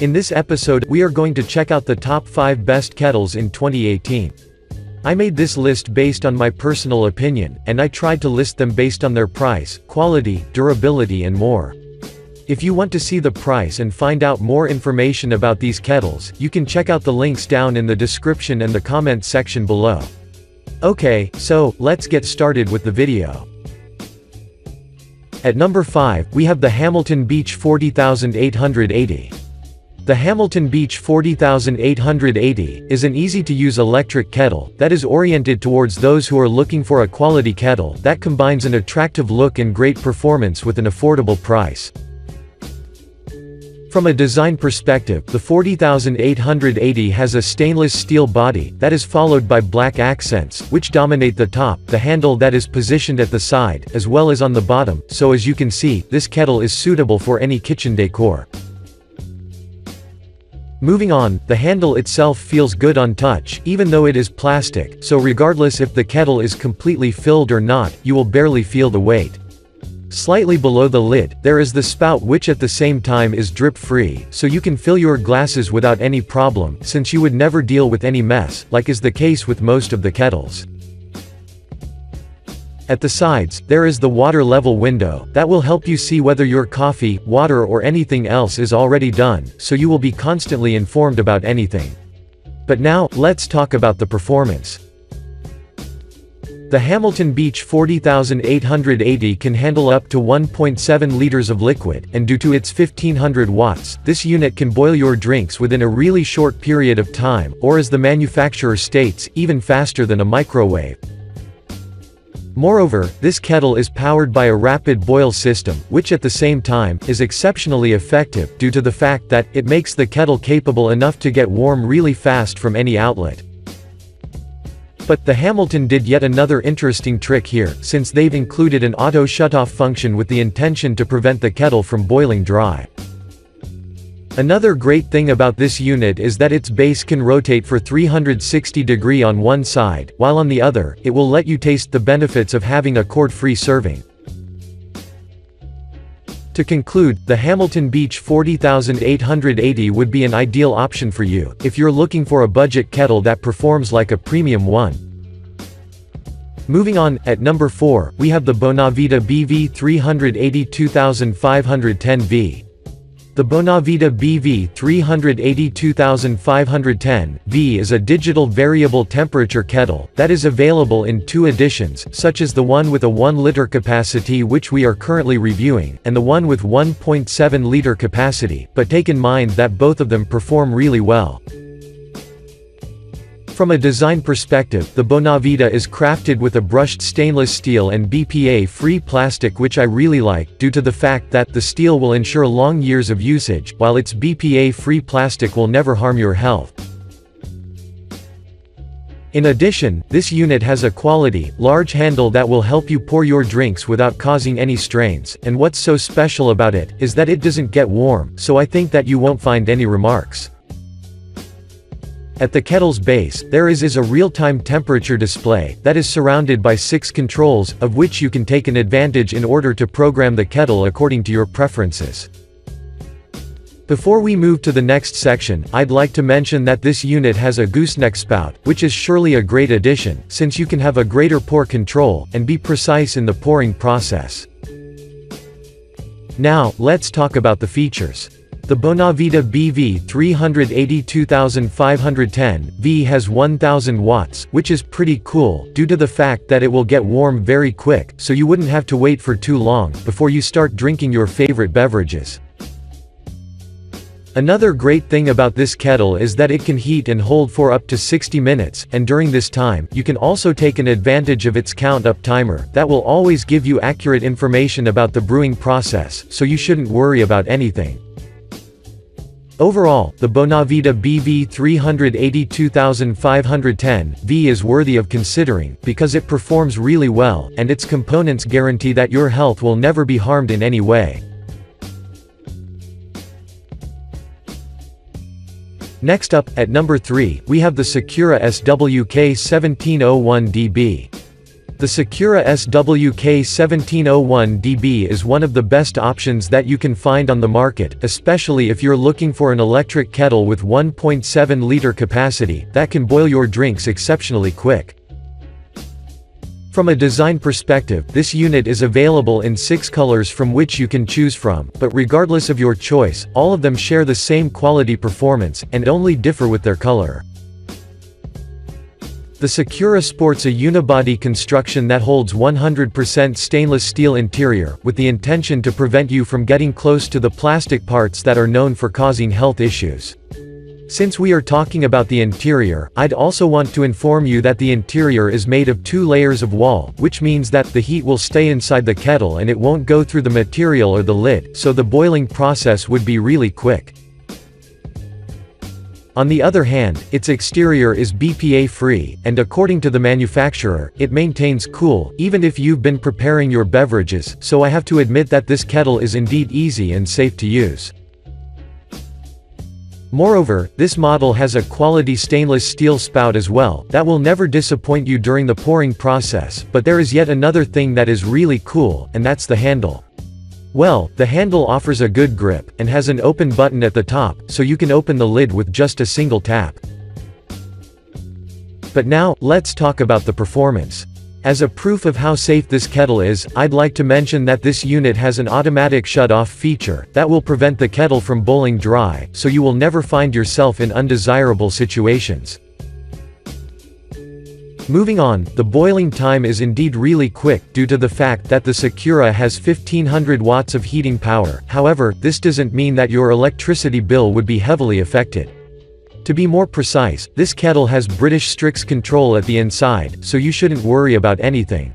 In this episode, we are going to check out the top 5 best kettles in 2018. I made this list based on my personal opinion, and I tried to list them based on their price, quality, durability and more. If you want to see the price and find out more information about these kettles, you can check out the links down in the description and the comment section below. Okay, so, let's get started with the video. At number 5, we have the Hamilton Beach 40880. The Hamilton Beach 40880 is an easy-to-use electric kettle that is oriented towards those who are looking for a quality kettle that combines an attractive look and great performance with an affordable price. From a design perspective, the 40880 has a stainless steel body that is followed by black accents, which dominate the top, the handle that is positioned at the side, as well as on the bottom, so as you can see, this kettle is suitable for any kitchen decor. Moving on, the handle itself feels good on touch, even though it is plastic, so regardless if the kettle is completely filled or not, you will barely feel the weight. Slightly below the lid, there is the spout which at the same time is drip-free, so you can fill your glasses without any problem, since you would never deal with any mess, like is the case with most of the kettles. At the sides, there is the water level window, that will help you see whether your coffee, water or anything else is already done, so you will be constantly informed about anything. But now, let's talk about the performance. The Hamilton Beach 40880 can handle up to 1.7 liters of liquid, and due to its 1500 watts, this unit can boil your drinks within a really short period of time, or as the manufacturer states, even faster than a microwave. Moreover, this kettle is powered by a rapid boil system, which at the same time, is exceptionally effective, due to the fact that, it makes the kettle capable enough to get warm really fast from any outlet. But, the Hamilton did yet another interesting trick here, since they've included an auto shutoff function with the intention to prevent the kettle from boiling dry. Another great thing about this unit is that its base can rotate for 360 degrees on one side, while on the other, it will let you taste the benefits of having a cord-free serving. To conclude, the Hamilton Beach 40880 would be an ideal option for you, if you're looking for a budget kettle that performs like a premium one. Moving on, at number 4, we have the Bonavita BV 382510V. The Bonavita BV 382510V is a digital variable temperature kettle that is available in 2 editions, such as the one with a 1-liter capacity which we are currently reviewing, and the one with 1.7-liter capacity, but take in mind that both of them perform really well. From a design perspective, the Bonavita is crafted with a brushed stainless steel and BPA-free plastic which I really like, due to the fact that the steel will ensure long years of usage, while its BPA-free plastic will never harm your health. In addition, this unit has a quality, large handle that will help you pour your drinks without causing any strains, and what's so special about it, is that it doesn't get warm, so I think that you won't find any remarks. At the kettle's base, there is a real-time temperature display, that is surrounded by 6 controls, of which you can take an advantage in order to program the kettle according to your preferences. Before we move to the next section, I'd like to mention that this unit has a gooseneck spout, which is surely a great addition, since you can have a greater pour control, and be precise in the pouring process. Now, let's talk about the features. The Bonavita BV 382510V has 1000 watts, which is pretty cool, due to the fact that it will get warm very quick, so you wouldn't have to wait for too long, before you start drinking your favorite beverages. Another great thing about this kettle is that it can heat and hold for up to 60 minutes, and during this time, you can also take an advantage of its count-up timer, that will always give you accurate information about the brewing process, so you shouldn't worry about anything. Overall, the Bonavita BV 382510V is worthy of considering, because it performs really well, and its components guarantee that your health will never be harmed in any way. Next up, at number 3, we have the Sakura SWK 1701DB. The Secura SWK1701DB is one of the best options that you can find on the market, especially if you're looking for an electric kettle with 1.7-liter capacity that can boil your drinks exceptionally quick. From a design perspective, this unit is available in 6 colors from which you can choose from, but regardless of your choice, all of them share the same quality performance, and only differ with their color. The Secura sports a unibody construction that holds 100% stainless steel interior, with the intention to prevent you from getting close to the plastic parts that are known for causing health issues. Since we are talking about the interior, I'd also want to inform you that the interior is made of 2 layers of wall, which means that the heat will stay inside the kettle and it won't go through the material or the lid, so the boiling process would be really quick. On the other hand, its exterior is BPA-free, and according to the manufacturer, it maintains cool, even if you've been preparing your beverages, so I have to admit that this kettle is indeed easy and safe to use. Moreover, this model has a quality stainless steel spout as well, that will never disappoint you during the pouring process, but there is yet another thing that is really cool, and that's the handle. Well, the handle offers a good grip, and has an open button at the top, so you can open the lid with just a single tap. But now, let's talk about the performance. As a proof of how safe this kettle is, I'd like to mention that this unit has an automatic shut-off feature, that will prevent the kettle from boiling dry, so you will never find yourself in undesirable situations. Moving on, the boiling time is indeed really quick due to the fact that the Secura has 1500 watts of heating power. However, this doesn't mean that your electricity bill would be heavily affected. To be more precise, this kettle has British Strix control at the inside, so you shouldn't worry about anything.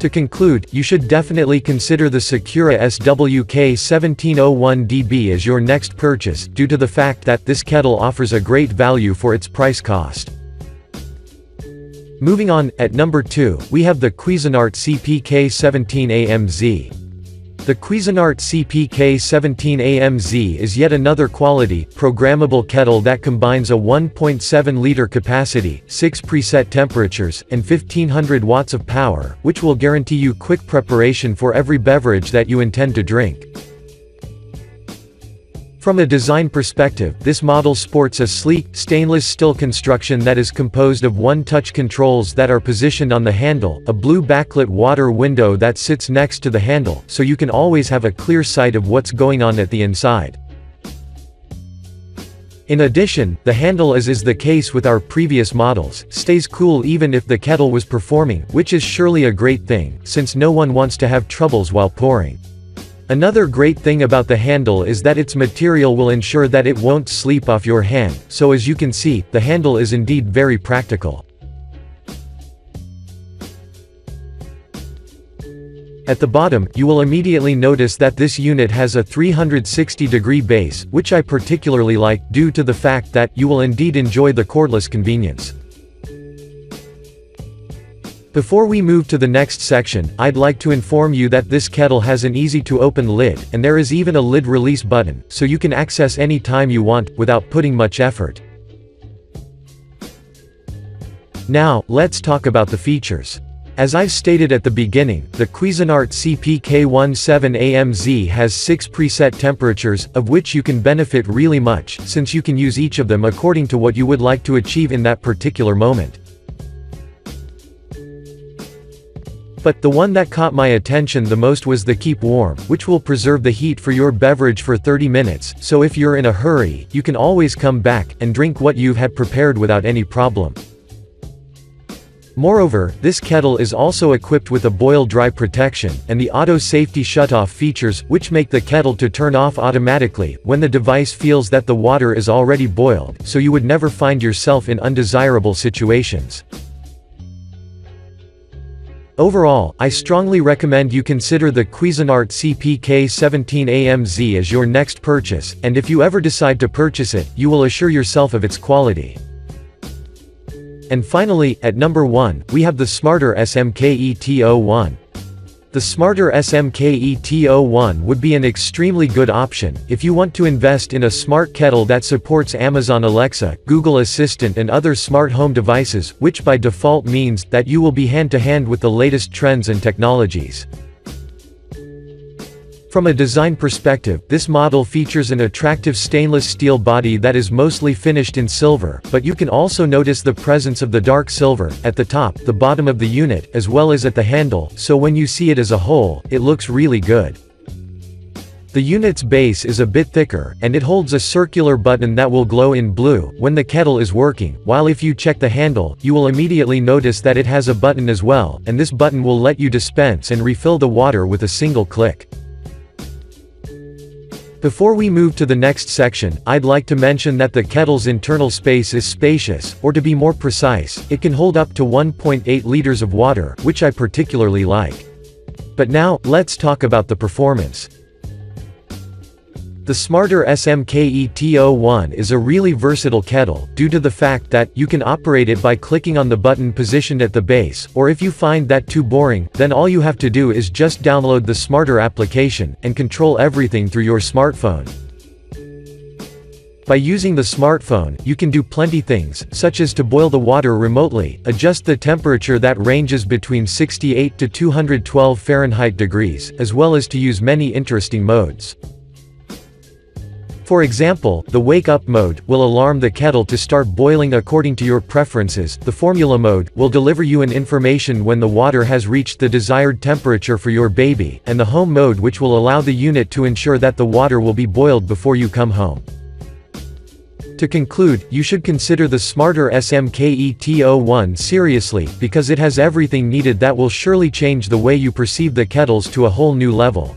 To conclude, you should definitely consider the Secura SWK1701DB as your next purchase, due to the fact that this kettle offers a great value for its price cost. Moving on, at number 2, we have the Cuisinart CPK17AMZ. The Cuisinart CPK17AMZ is yet another quality, programmable kettle that combines a 1.7-liter capacity, 6 preset temperatures, and 1500 watts of power, which will guarantee you quick preparation for every beverage that you intend to drink. From a design perspective, this model sports a sleek, stainless steel construction that is composed of one-touch controls that are positioned on the handle, a blue backlit water window that sits next to the handle, so you can always have a clear sight of what's going on at the inside. In addition, the handle, as is the case with our previous models, stays cool even if the kettle was performing, which is surely a great thing, since no one wants to have troubles while pouring. Another great thing about the handle is that its material will ensure that it won't slip off your hand, so as you can see, the handle is indeed very practical. At the bottom, you will immediately notice that this unit has a 360-degree base, which I particularly like, due to the fact that you will indeed enjoy the cordless convenience. Before we move to the next section, I'd like to inform you that this kettle has an easy-to-open lid, and there is even a lid release button, so you can access any time you want, without putting much effort. Now, let's talk about the features. As I've stated at the beginning, the Cuisinart CPK17AMZ has 6 preset temperatures, of which you can benefit really much, since you can use each of them according to what you would like to achieve in that particular moment. But the one that caught my attention the most was the Keep Warm, which will preserve the heat for your beverage for 30 minutes, so if you're in a hurry, you can always come back and drink what you've had prepared without any problem. Moreover, this kettle is also equipped with a boil-dry protection, and the auto safety shutoff features, which make the kettle to turn off automatically when the device feels that the water is already boiled, so you would never find yourself in undesirable situations. Overall, I strongly recommend you consider the Cuisinart CPK17AMZ as your next purchase, and if you ever decide to purchase it, you will assure yourself of its quality. And finally, at number 1, we have the Smarter SMKET01. The smarter SMKET01 would be an extremely good option if you want to invest in a smart kettle that supports Amazon Alexa, Google Assistant and other smart home devices, which by default means that you will be hand-to-hand with the latest trends and technologies. From a design perspective, this model features an attractive stainless steel body that is mostly finished in silver, but you can also notice the presence of the dark silver at the top, the bottom of the unit, as well as at the handle, so when you see it as a whole, it looks really good. The unit's base is a bit thicker, and it holds a circular button that will glow in blue when the kettle is working, while if you check the handle, you will immediately notice that it has a button as well, and this button will let you dispense and refill the water with a single click. Before we move to the next section, I'd like to mention that the kettle's internal space is spacious, or to be more precise, it can hold up to 1.8 liters of water, which I particularly like. But now, let's talk about the performance. The smarter SMKET01 is a really versatile kettle, due to the fact that you can operate it by clicking on the button positioned at the base, or if you find that too boring, then all you have to do is just download the Smarter application, and control everything through your smartphone. By using the smartphone, you can do plenty things, such as to boil the water remotely, adjust the temperature that ranges between 68 to 212 Fahrenheit degrees, as well as to use many interesting modes. For example, the wake up mode will alarm the kettle to start boiling according to your preferences, the formula mode will deliver you an information when the water has reached the desired temperature for your baby, and the home mode which will allow the unit to ensure that the water will be boiled before you come home. To conclude, you should consider the smarter SMKET01 seriously, because it has everything needed that will surely change the way you perceive the kettles to a whole new level.